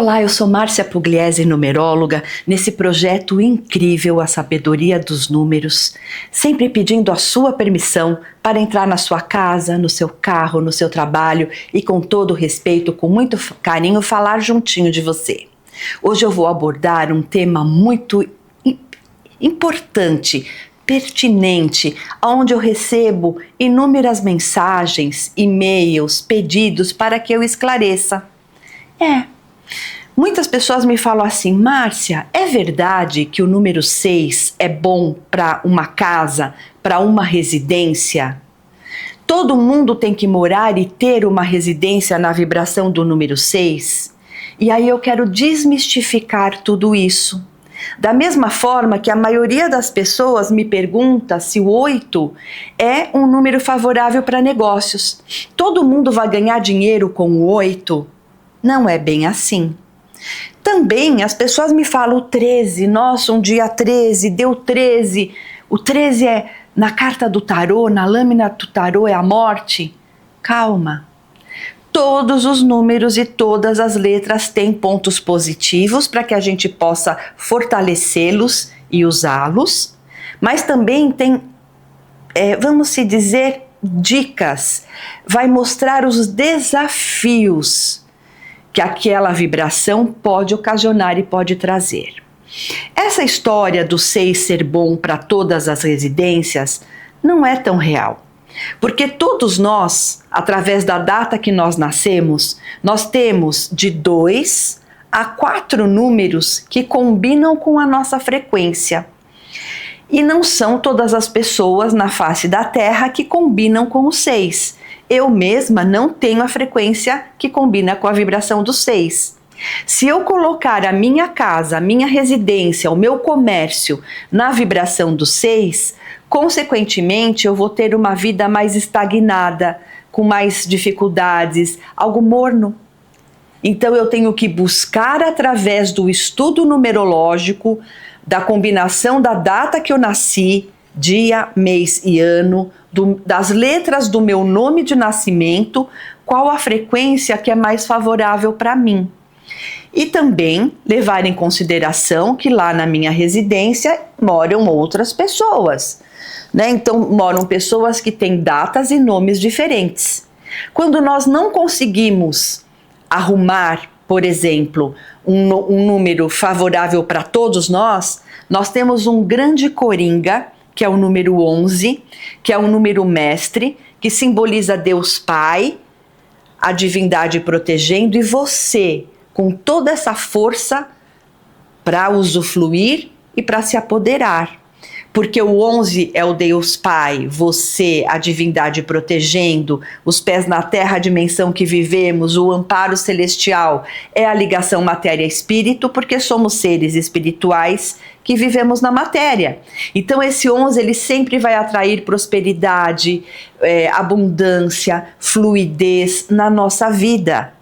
Olá, eu sou Márcia Pugliese, numeróloga, nesse projeto incrível A Sabedoria dos Números, sempre pedindo a sua permissão para entrar na sua casa, no seu carro, no seu trabalho e com todo respeito, com muito carinho, falar juntinho de você. Hoje eu vou abordar um tema muito importante, pertinente, onde eu recebo inúmeras mensagens, e-mails, pedidos para que eu esclareça. Muitas pessoas me falam assim: Márcia, é verdade que o número 6 é bom para uma casa, para uma residência? Todo mundo tem que morar e ter uma residência na vibração do número 6? E aí eu quero desmistificar tudo isso. Da mesma forma que a maioria das pessoas me pergunta se o 8 é um número favorável para negócios. Todo mundo vai ganhar dinheiro com o 8? Não é bem assim. Também as pessoas me falam o 13, nossa, um dia 13, deu 13. O 13 é, na carta do tarô, na lâmina do tarô, é a morte. Calma. Todos os números e todas as letras têm pontos positivos para que a gente possa fortalecê-los e usá-los, mas também tem, vamos se dizer, dicas. Vai mostrar os desafios que aquela vibração pode ocasionar e pode trazer. Essa história do 6 ser bom para todas as residências não é tão real. Porque todos nós, através da data que nós nascemos, nós temos de 2 a 4 números que combinam com a nossa frequência. E não são todas as pessoas na face da Terra que combinam com o 6. Eu mesma não tenho a frequência que combina com a vibração do 6. Se eu colocar a minha casa, a minha residência, o meu comércio na vibração do 6, consequentemente eu vou ter uma vida mais estagnada, com mais dificuldades, algo morno. Então eu tenho que buscar através do estudo numerológico, da combinação da data que eu nasci, dia, mês e ano, das letras do meu nome de nascimento, qual a frequência que é mais favorável para mim. E também levar em consideração que lá na minha residência moram outras pessoas, né? Então moram pessoas que têm datas e nomes diferentes. Quando nós não conseguimos arrumar, por exemplo, um número favorável para todos nós temos um grande coringa, que é o número 11, que é um número mestre, que simboliza Deus Pai, a divindade protegendo, e você, com toda essa força para usufruir e para se apoderar. Porque o 11 é o Deus Pai, você, a divindade protegendo, os pés na terra, a dimensão que vivemos, o amparo celestial, é a ligação matéria-espírito, porque somos seres espirituais que vivemos na matéria. Então esse 11, ele sempre vai atrair prosperidade, abundância, fluidez na nossa vida,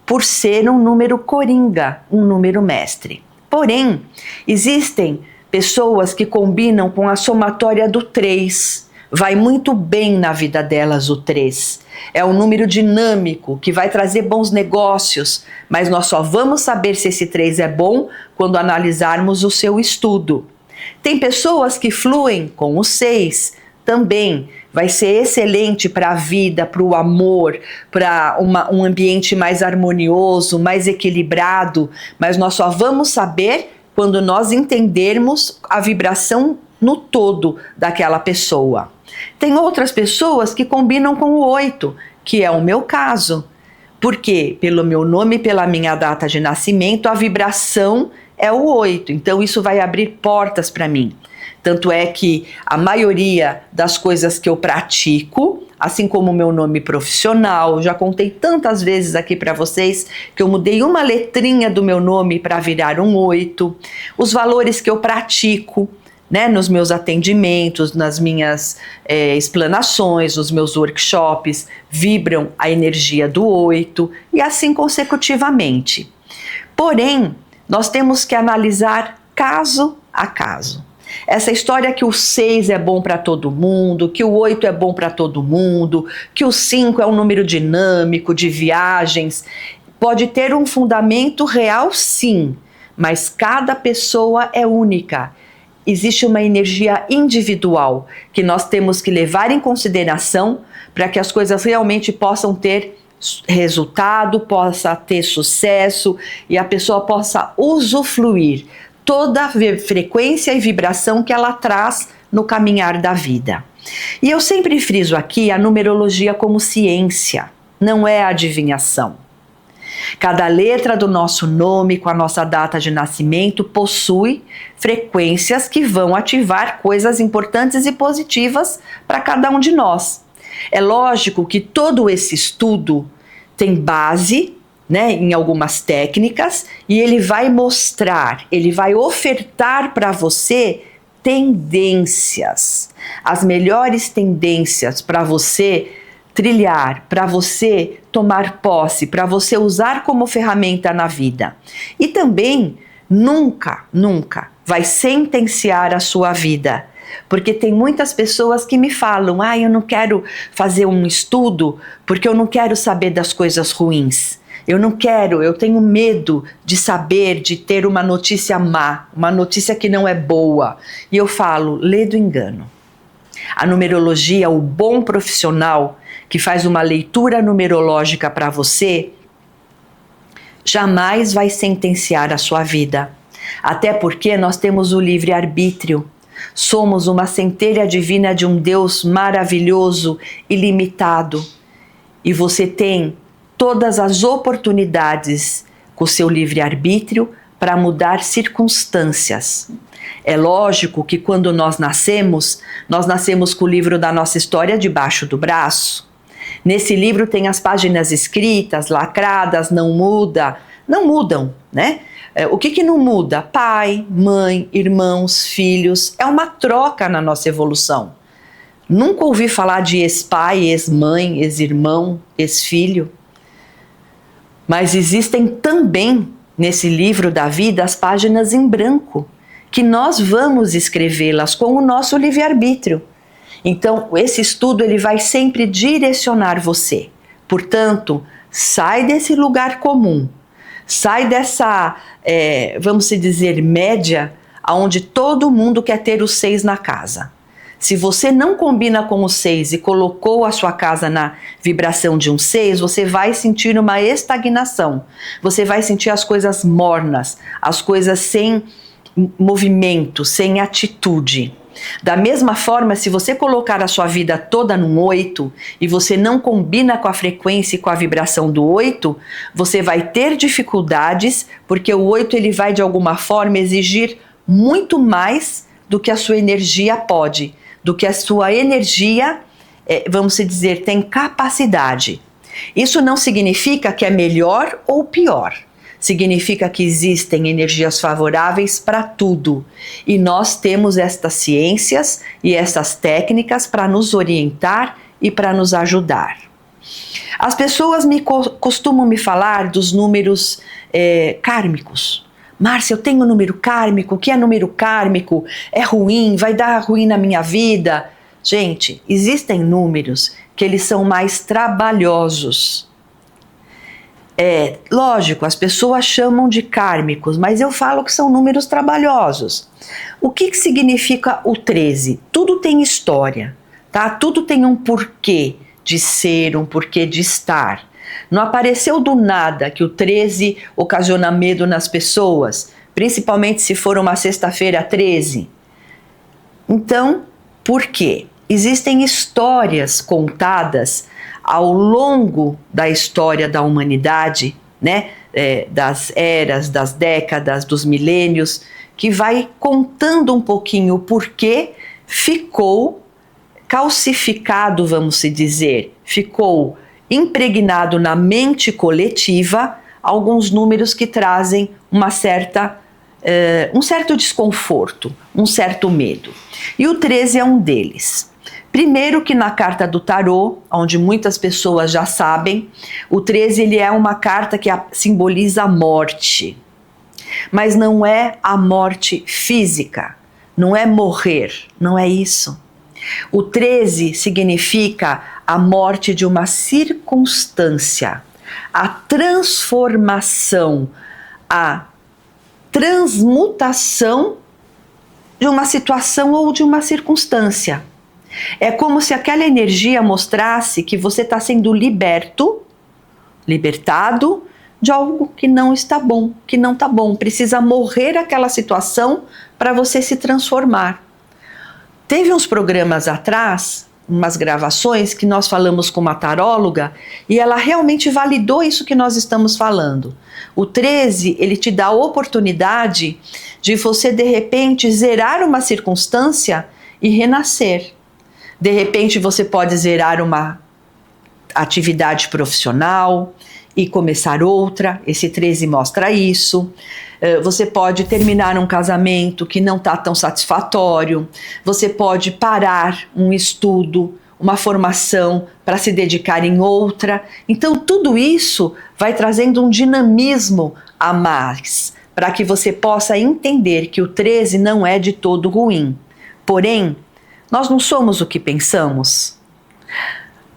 por ser um número coringa, um número mestre. Porém, existem pessoas que combinam com a somatória do 3. Vai muito bem na vida delas o 3. É um número dinâmico que vai trazer bons negócios, mas nós só vamos saber se esse 3 é bom quando analisarmos o seu estudo. Tem pessoas que fluem com o 6 também. Vai ser excelente para a vida, para o amor, para um ambiente mais harmonioso, mais equilibrado, mas nós só vamos saber quando nós entendermos a vibração no todo daquela pessoa. Tem outras pessoas que combinam com o 8, que é o meu caso. Porque pelo meu nome e pela minha data de nascimento, a vibração é o 8. Então isso vai abrir portas para mim. Tanto é que a maioria das coisas que eu pratico, assim como o meu nome profissional, já contei tantas vezes aqui para vocês que eu mudei uma letrinha do meu nome para virar um 8. Os valores que eu pratico, né, nos meus atendimentos, nas minhas explanações, nos meus workshops, vibram a energia do 8 e assim consecutivamente. Porém, nós temos que analisar caso a caso. Essa história que o 6 é bom para todo mundo, que o 8 é bom para todo mundo, que o 5 é um número dinâmico de viagens, pode ter um fundamento real, sim, mas cada pessoa é única. Existe uma energia individual que nós temos que levar em consideração para que as coisas realmente possam ter resultado, possa ter sucesso e a pessoa possa usufruir toda a frequência e vibração que ela traz no caminhar da vida. E eu sempre friso aqui a numerologia como ciência, não é adivinhação. Cada letra do nosso nome com a nossa data de nascimento possui frequências que vão ativar coisas importantes e positivas para cada um de nós. É lógico que todo esse estudo tem base, né, em algumas técnicas, e ele vai mostrar, ele vai ofertar para você tendências, as melhores tendências para você trilhar, para você tomar posse, para você usar como ferramenta na vida. E também nunca vai sentenciar a sua vida. Porque tem muitas pessoas que me falam, eu não quero fazer um estudo porque eu não quero saber das coisas ruins. Eu tenho medo de saber, de ter uma notícia má, uma notícia que não é boa. E eu falo, lê do engano. A numerologia, o bom profissional que faz uma leitura numerológica para você, jamais vai sentenciar a sua vida. Até porque nós temos o livre-arbítrio. Somos uma centelha divina de um Deus maravilhoso, ilimitado. E você tem todas as oportunidades com o seu livre-arbítrio para mudar circunstâncias. É lógico que quando nós nascemos com o livro da nossa história debaixo do braço. Nesse livro tem as páginas escritas, lacradas, não mudam, né? O que não muda? Pai, mãe, irmãos, filhos, é uma troca na nossa evolução. Nunca ouvi falar de ex-pai, ex-mãe, ex-irmão, ex-filho. Mas existem também nesse livro da vida as páginas em branco, que nós vamos escrevê-las com o nosso livre-arbítrio. Então, esse estudo ele vai sempre direcionar você. Portanto, sai desse lugar comum, sai dessa, vamos dizer, média, onde todo mundo quer ter o 6 na casa. Se você não combina com o 6 e colocou a sua casa na vibração de um 6, você vai sentir uma estagnação. Você vai sentir as coisas mornas, as coisas sem movimento, sem atitude. Da mesma forma, se você colocar a sua vida toda num 8 e você não combina com a frequência e com a vibração do 8, você vai ter dificuldades, porque o 8 ele vai de alguma forma exigir muito mais do que a sua energia pode, do que a sua energia, vamos dizer, tem capacidade. Isso não significa que é melhor ou pior. Significa que existem energias favoráveis para tudo. E nós temos estas ciências e essas técnicas para nos orientar e para nos ajudar. As pessoas costumam me falar dos números kármicos. Márcia, eu tenho número kármico, o que é número kármico? É ruim, vai dar ruim na minha vida? Gente, existem números que eles são mais trabalhosos. Lógico, as pessoas chamam de kármicos, mas eu falo que são números trabalhosos. O que significa o 13? Tudo tem história, tá? Tudo tem um porquê de ser, um porquê de estar. Não apareceu do nada que o 13 ocasiona medo nas pessoas, principalmente se for uma sexta-feira 13. Então, por quê? Existem histórias contadas ao longo da história da humanidade, né? Das eras, das décadas, dos milênios, que vai contando um pouquinho o porquê ficou calcificado, vamos dizer, ficou impregnado na mente coletiva alguns números que trazem um certo desconforto, um certo medo. E o 13 é um deles. Primeiro que na carta do tarô, onde muitas pessoas já sabem, o 13 ele é uma carta que simboliza a morte. Mas não é a morte física, não é morrer, não é isso. O 13 significa a morte de uma circunstância, a transformação, a transmutação de uma situação ou de uma circunstância. É como se aquela energia mostrasse que você está sendo libertado de algo que não está bom, que não está bom. Precisa morrer aquela situação para você se transformar. Teve uns programas atrás, umas gravações, que nós falamos com uma taróloga e ela realmente validou isso que nós estamos falando. O 13, ele te dá a oportunidade de você, de repente, zerar uma circunstância e renascer. De repente, você pode zerar uma atividade profissional e começar outra. Esse 13 mostra isso. Você pode terminar um casamento que não está tão satisfatório. Você pode parar um estudo, uma formação para se dedicar em outra. Então, tudo isso vai trazendo um dinamismo a mais, para que você possa entender que o 13 não é de todo ruim. Porém, nós não somos o que pensamos.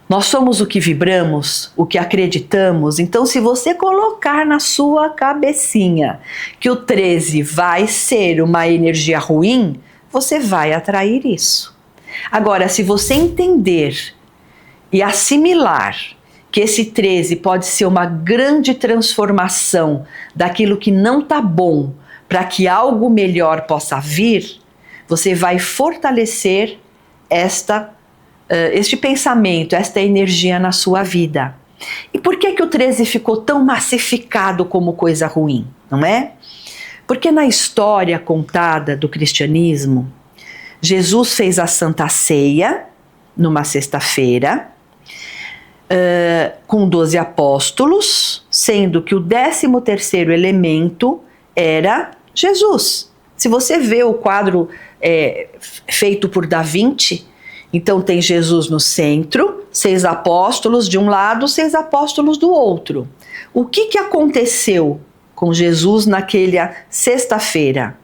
Nós somos o que vibramos, o que acreditamos. Então, se você colocar na sua cabecinha que o 13 vai ser uma energia ruim, você vai atrair isso. Agora, se você entender e assimilar que esse 13 pode ser uma grande transformação daquilo que não está bom para que algo melhor possa vir, você vai fortalecer este pensamento, esta energia na sua vida. E por que o 13 ficou tão massificado como coisa ruim, não é? Porque na história contada do cristianismo, Jesus fez a Santa Ceia numa sexta-feira, com 12 apóstolos, sendo que o 13º elemento era Jesus. Se você vê o quadro feito por Da Vinci, então tem Jesus no centro, 6 apóstolos de um lado, 6 apóstolos do outro. O que aconteceu com Jesus naquela sexta-feira?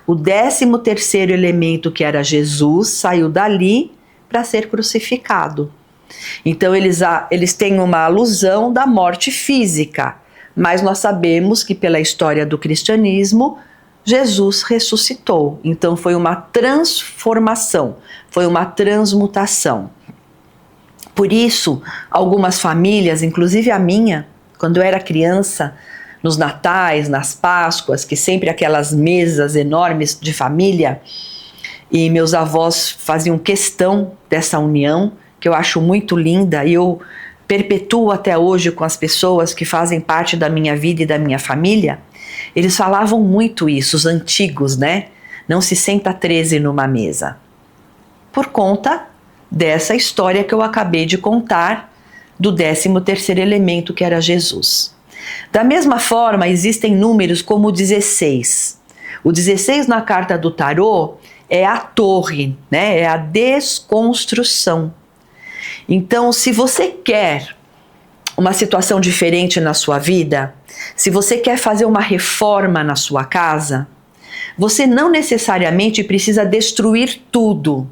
O 13º elemento, que era Jesus, saiu dali para ser crucificado. Então eles têm uma alusão da morte física, mas nós sabemos que pela história do cristianismo, Jesus ressuscitou. Então foi uma transformação, foi uma transmutação. Por isso, algumas famílias, inclusive a minha, quando eu era criança, nos natais, nas Páscoas, que sempre aquelas mesas enormes de família, e meus avós faziam questão dessa união, que eu acho muito linda, e eu perpetuo até hoje com as pessoas que fazem parte da minha vida e da minha família. Eles falavam muito isso, os antigos, né? Não se senta 13 numa mesa. Por conta dessa história que eu acabei de contar, do 13º elemento, que era Jesus. Da mesma forma, existem números como o 16. O 16 na carta do tarô é a torre, né? É a desconstrução. Então, se você quer uma situação diferente na sua vida, se você quer fazer uma reforma na sua casa, você não necessariamente precisa destruir tudo.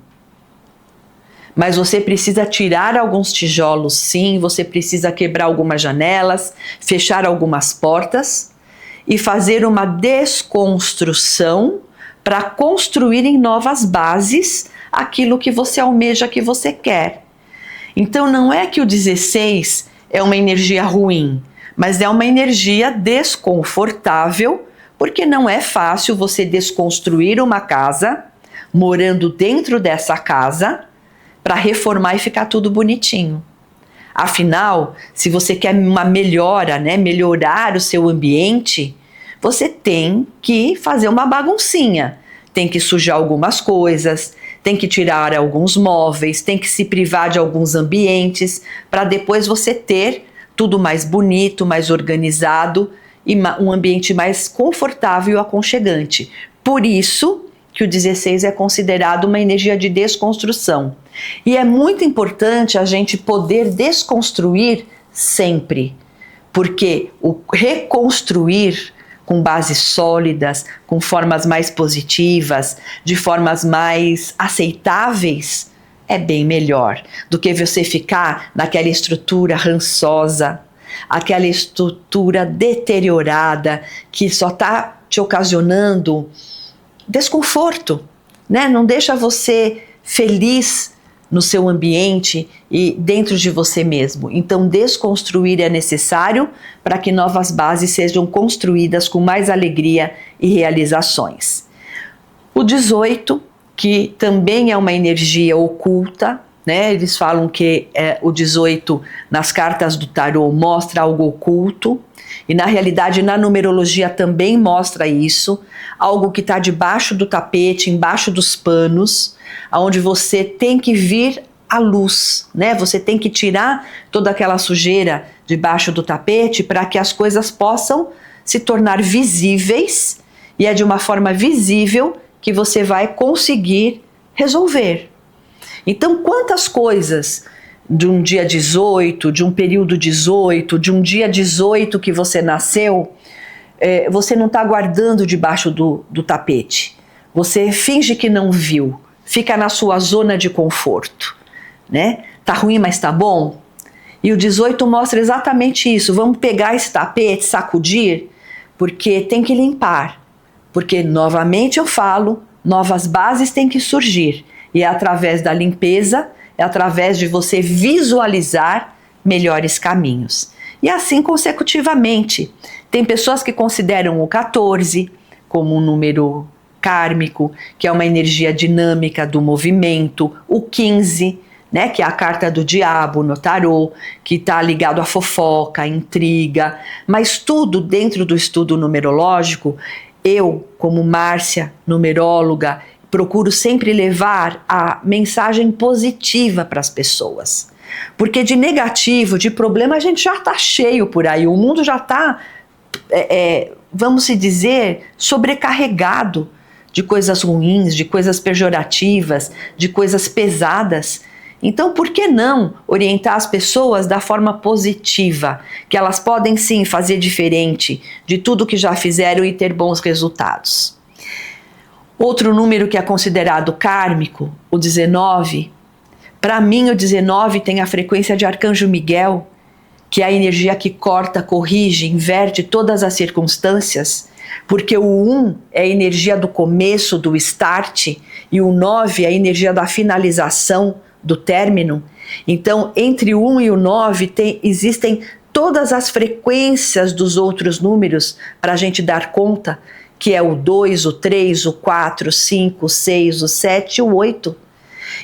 Mas você precisa tirar alguns tijolos, sim, você precisa quebrar algumas janelas, fechar algumas portas e fazer uma desconstrução para construir em novas bases aquilo que você almeja, que você quer. Então não é que o 16 é uma energia ruim, mas é uma energia desconfortável, porque não é fácil você desconstruir uma casa, morando dentro dessa casa, para reformar e ficar tudo bonitinho. Afinal, se você quer uma melhora, né, melhorar o seu ambiente, você tem que fazer uma baguncinha. Tem que sujar algumas coisas, tem que tirar alguns móveis, tem que se privar de alguns ambientes, para depois você ter tudo mais bonito, mais organizado e um ambiente mais confortável e aconchegante. Por isso que o 16 é considerado uma energia de desconstrução. E é muito importante a gente poder desconstruir sempre, porque o reconstruir com bases sólidas, com formas mais positivas, de formas mais aceitáveis, é bem melhor do que você ficar naquela estrutura rançosa, aquela estrutura deteriorada que só está te ocasionando desconforto, né? Não deixa você feliz no seu ambiente e dentro de você mesmo. Então, desconstruir é necessário para que novas bases sejam construídas com mais alegria e realizações. O 18, que também é uma energia oculta, né? Eles falam que o 18 nas cartas do tarô mostra algo oculto, e na realidade na numerologia também mostra isso, algo que está debaixo do tapete, embaixo dos panos, onde você tem que vir à luz, né? Você tem que tirar toda aquela sujeira debaixo do tapete para que as coisas possam se tornar visíveis, e é de uma forma visível que você vai conseguir resolver. Então, quantas coisas de um dia 18, de um período 18, de um dia 18 que você nasceu, você não está guardando debaixo do tapete. Você finge que não viu, fica na sua zona de conforto, né? Tá ruim, mas tá bom? E o 18 mostra exatamente isso. Vamos pegar esse tapete, sacudir, porque tem que limpar. Porque, novamente eu falo, novas bases têm que surgir. E é através da limpeza, é através de você visualizar melhores caminhos. E assim consecutivamente. Tem pessoas que consideram o 14 como um número kármico, que é uma energia dinâmica do movimento, o 15, né, que é a carta do diabo no tarô, que está ligado à fofoca, à intriga, mas tudo dentro do estudo numerológico. Eu, como Márcia, numeróloga, procuro sempre levar a mensagem positiva para as pessoas. Porque de negativo, de problema, a gente já está cheio por aí. O mundo já está, vamos se dizer, sobrecarregado de coisas ruins, de coisas pejorativas, de coisas pesadas. Então, por que não orientar as pessoas da forma positiva, que elas podem sim fazer diferente de tudo que já fizeram e ter bons resultados? Outro número que é considerado kármico, o 19, para mim o 19 tem a frequência de Arcanjo Miguel, que é a energia que corta, corrige, inverte todas as circunstâncias, porque o 1 é a energia do começo, do start, e o 9 é a energia da finalização, do término. Então, entre o 1 e o 9 existem todas as frequências dos outros números para a gente dar conta, que é o 2, o 3, o 4, o 5, o 6, o 7 e o 8.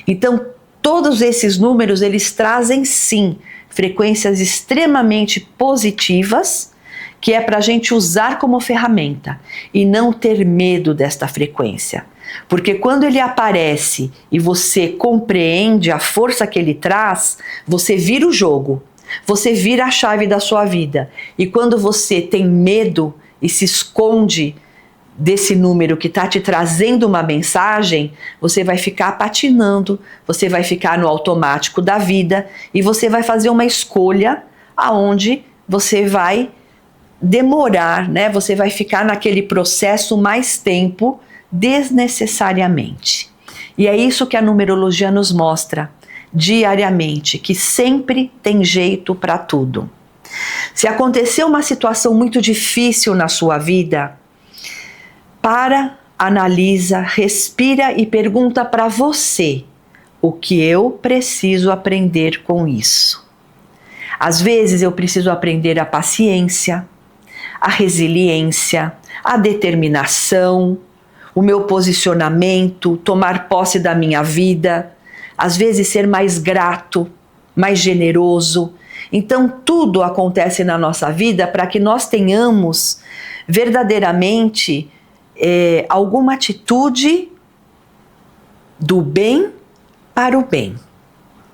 Então, todos esses números, eles trazem sim frequências extremamente positivas, que é para a gente usar como ferramenta e não ter medo desta frequência. Porque quando ele aparece e você compreende a força que ele traz, você vira o jogo, você vira a chave da sua vida. E quando você tem medo e se esconde desse número que está te trazendo uma mensagem, você vai ficar patinando, você vai ficar no automático da vida e você vai fazer uma escolha aonde você vai demorar, né? Você vai ficar naquele processo mais tempo desnecessariamente. E é isso que a numerologia nos mostra diariamente, que sempre tem jeito para tudo. Se acontecer uma situação muito difícil na sua vida, analisa, respira e pergunta para você: o que eu preciso aprender com isso? Às vezes eu preciso aprender a paciência, a resiliência, a determinação, o meu posicionamento, tomar posse da minha vida, às vezes ser mais grato, mais generoso. Então tudo acontece na nossa vida para que nós tenhamos verdadeiramente alguma atitude do bem para o bem.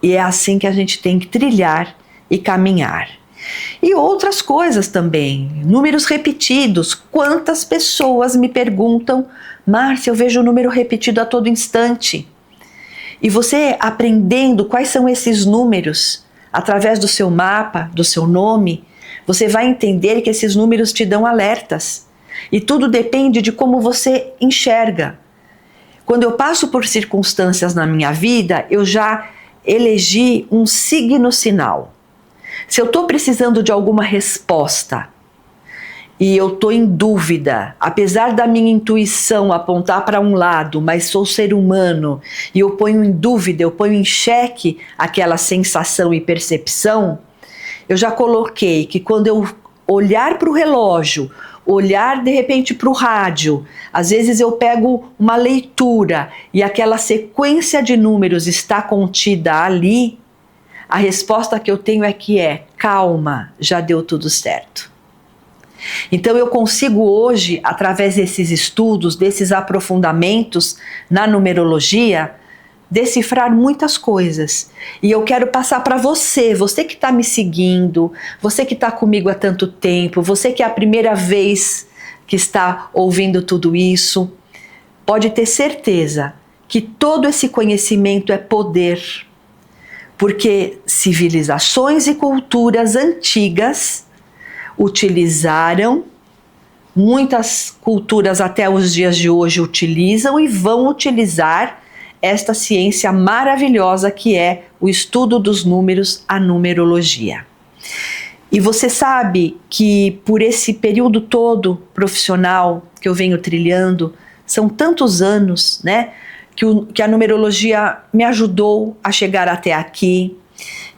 E é assim que a gente tem que trilhar e caminhar. E outras coisas também, números repetidos. Quantas pessoas me perguntam: Márcia, eu vejo o número repetido a todo instante. E você aprendendo quais são esses números, através do seu mapa, do seu nome, você vai entender que esses números te dão alertas. E tudo depende de como você enxerga. Quando eu passo por circunstâncias na minha vida, eu já elegi um signo sinal. Se eu estou precisando de alguma resposta e eu estou em dúvida, apesar da minha intuição apontar para um lado, mas sou ser humano e eu ponho em dúvida, eu ponho em xeque aquela sensação e percepção, eu já coloquei que quando eu olhar para o relógio, olhar de repente para o rádio, às vezes eu pego uma leitura e aquela sequência de números está contida ali, a resposta que eu tenho é calma, já deu tudo certo. Então eu consigo hoje, através desses estudos, desses aprofundamentos na numerologia, decifrar muitas coisas. E eu quero passar para você que está me seguindo, você que está comigo há tanto tempo, você que é a primeira vez que está ouvindo tudo isso, pode ter certeza que todo esse conhecimento é poder. Porque civilizações e culturas antigas utilizaram, muitas culturas até os dias de hoje utilizam e vão utilizar esta ciência maravilhosa que é o estudo dos números, a numerologia. E você sabe que por esse período todo profissional que eu venho trilhando, são tantos anos, né, que a numerologia me ajudou a chegar até aqui,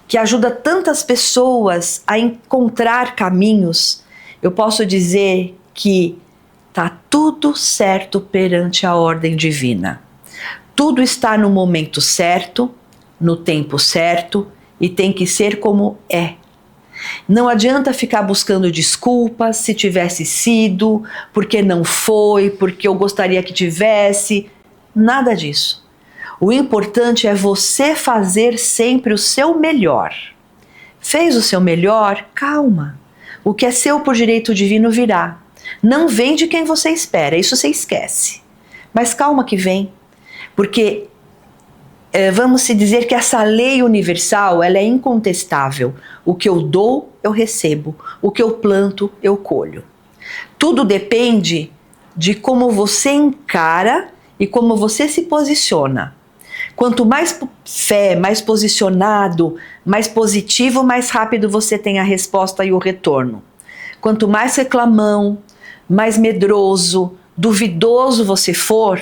que ajuda tantas pessoas a encontrar caminhos. Eu posso dizer que está tudo certo perante a ordem divina. Tudo está no momento certo, no tempo certo, e tem que ser como é. Não adianta ficar buscando desculpas, se tivesse sido, porque não foi, porque eu gostaria que tivesse. Nada disso. O importante é você fazer sempre o seu melhor. Fez o seu melhor? Calma. O que é seu por direito divino virá. Não vem de quem você espera, isso você esquece. Mas calma que vem. Porque vamos se dizer que essa lei universal, ela é incontestável. O que eu dou, eu recebo. O que eu planto, eu colho. Tudo depende de como você encara e como você se posiciona. Quanto mais fé, mais posicionado, mais positivo, mais rápido você tem a resposta e o retorno. Quanto mais reclamão, mais medroso, duvidoso você for,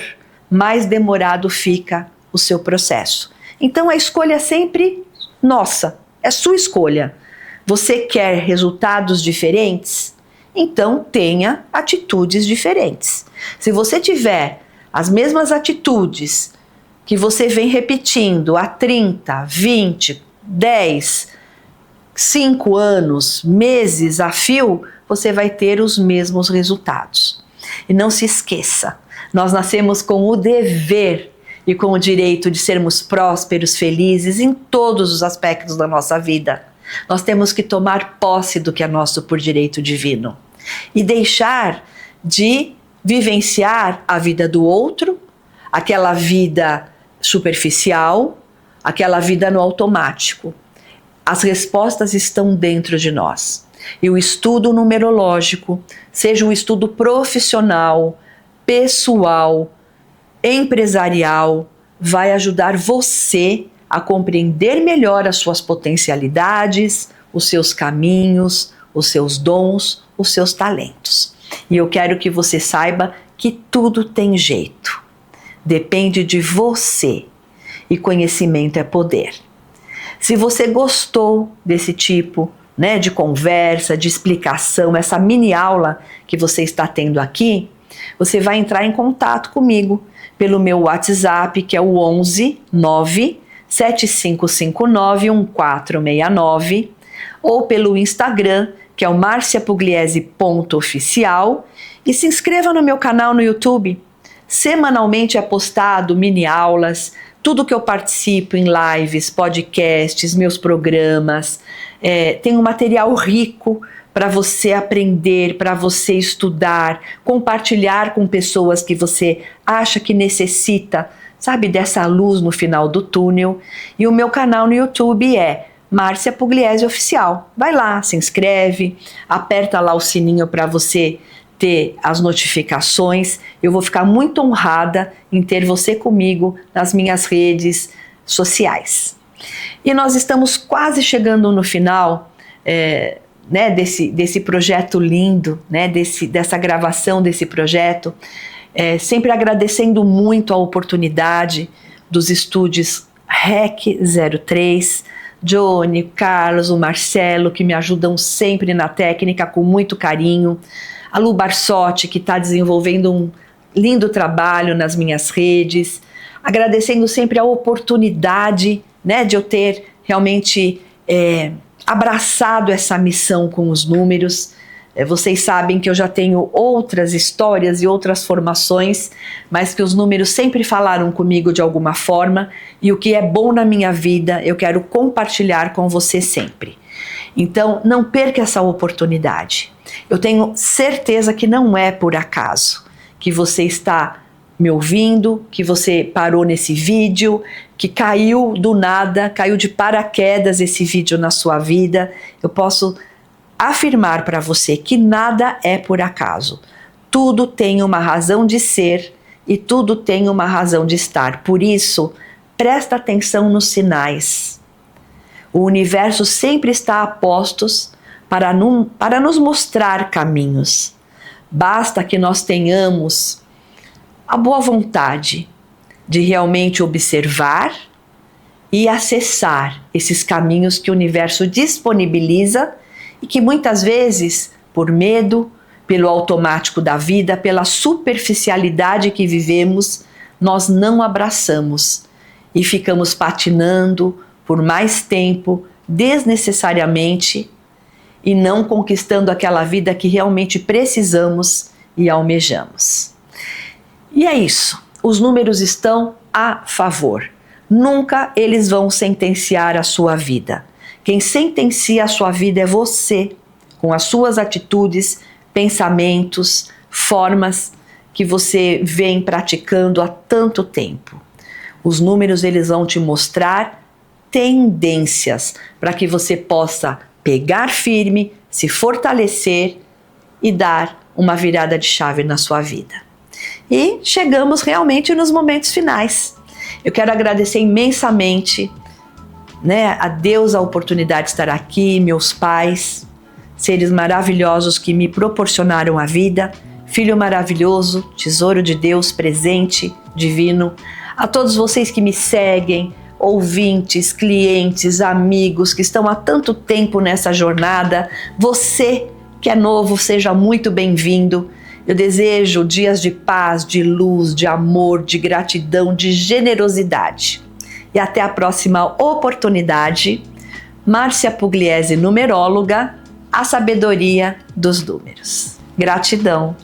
mais demorado fica o seu processo. Então a escolha é sempre nossa, é sua escolha. Você quer resultados diferentes? Então tenha atitudes diferentes. Se você tiver as mesmas atitudes que você vem repetindo há 30, 20, 10, 5 anos, meses a fio, você vai ter os mesmos resultados. E não se esqueça, nós nascemos com o dever e com o direito de sermos prósperos, felizes em todos os aspectos da nossa vida. Nós temos que tomar posse do que é nosso por direito divino e deixar de vivenciar a vida do outro, aquela vida superficial, aquela vida no automático. As respostas estão dentro de nós. E o estudo numerológico, seja um estudo profissional, pessoal, empresarial, vai ajudar você a compreender melhor as suas potencialidades, os seus caminhos, os seus dons, os seus talentos. E eu quero que você saiba que tudo tem jeito. Depende de você. E conhecimento é poder. Se você gostou desse tipo, né, de conversa, de explicação, essa mini aula que você está tendo aqui, você vai entrar em contato comigo pelo meu WhatsApp, que é o 11 9 7559 1469, ou pelo Instagram, que é o marciapugliese.oficial, e se inscreva no meu canal no YouTube. Semanalmente é postado mini aulas, tudo que eu participo em lives, podcasts, meus programas, tem um material rico para você aprender, para você estudar, compartilhar com pessoas que você acha que necessita, sabe, dessa luz no final do túnel. E o meu canal no YouTube é Márcia Pugliese Oficial. Vai lá, se inscreve, aperta lá o sininho para você ter as notificações. Eu vou ficar muito honrada em ter você comigo nas minhas redes sociais. E nós estamos quase chegando no final né, desse projeto lindo, né, dessa gravação desse projeto, sempre agradecendo muito a oportunidade dos estúdios REC 03, Johnny, Carlos, o Marcelo, que me ajudam sempre na técnica com muito carinho, a Lu Barsotti, que está desenvolvendo um lindo trabalho nas minhas redes, agradecendo sempre a oportunidade, né, de eu ter realmente abraçado essa missão com os números. Vocês sabem que eu já tenho outras histórias e outras formações, mas que os números sempre falaram comigo de alguma forma, e o que é bom na minha vida eu quero compartilhar com você sempre. Então não perca essa oportunidade. Eu tenho certeza que não é por acaso que você está me ouvindo, que você parou nesse vídeo, que caiu do nada, caiu de paraquedas esse vídeo na sua vida. Eu posso afirmar para você que nada é por acaso. Tudo tem uma razão de ser e tudo tem uma razão de estar. Por isso, presta atenção nos sinais. O universo sempre está a postos para nos mostrar caminhos. Basta que nós tenhamos a boa vontade de realmente observar e acessar esses caminhos que o universo disponibiliza e que muitas vezes, por medo, pelo automático da vida, pela superficialidade que vivemos, nós não abraçamos e ficamos patinando por mais tempo, desnecessariamente, e não conquistando aquela vida que realmente precisamos e almejamos. E é isso, os números estão a favor. Nunca eles vão sentenciar a sua vida. Quem sentencia a sua vida é você, com as suas atitudes, pensamentos, formas que você vem praticando há tanto tempo. Os números eles vão te mostrar tendências para que você possa pegar firme, se fortalecer e dar uma virada de chave na sua vida. E chegamos realmente nos momentos finais. Eu quero agradecer imensamente, né, a Deus a oportunidade de estar aqui, meus pais, seres maravilhosos que me proporcionaram a vida, filho maravilhoso, tesouro de Deus, presente, divino, a todos vocês que me seguem, ouvintes, clientes, amigos que estão há tanto tempo nessa jornada, você que é novo, seja muito bem-vindo. Eu desejo dias de paz, de luz, de amor, de gratidão, de generosidade. E até a próxima oportunidade. Márcia Pugliese, numeróloga, a sabedoria dos números. Gratidão.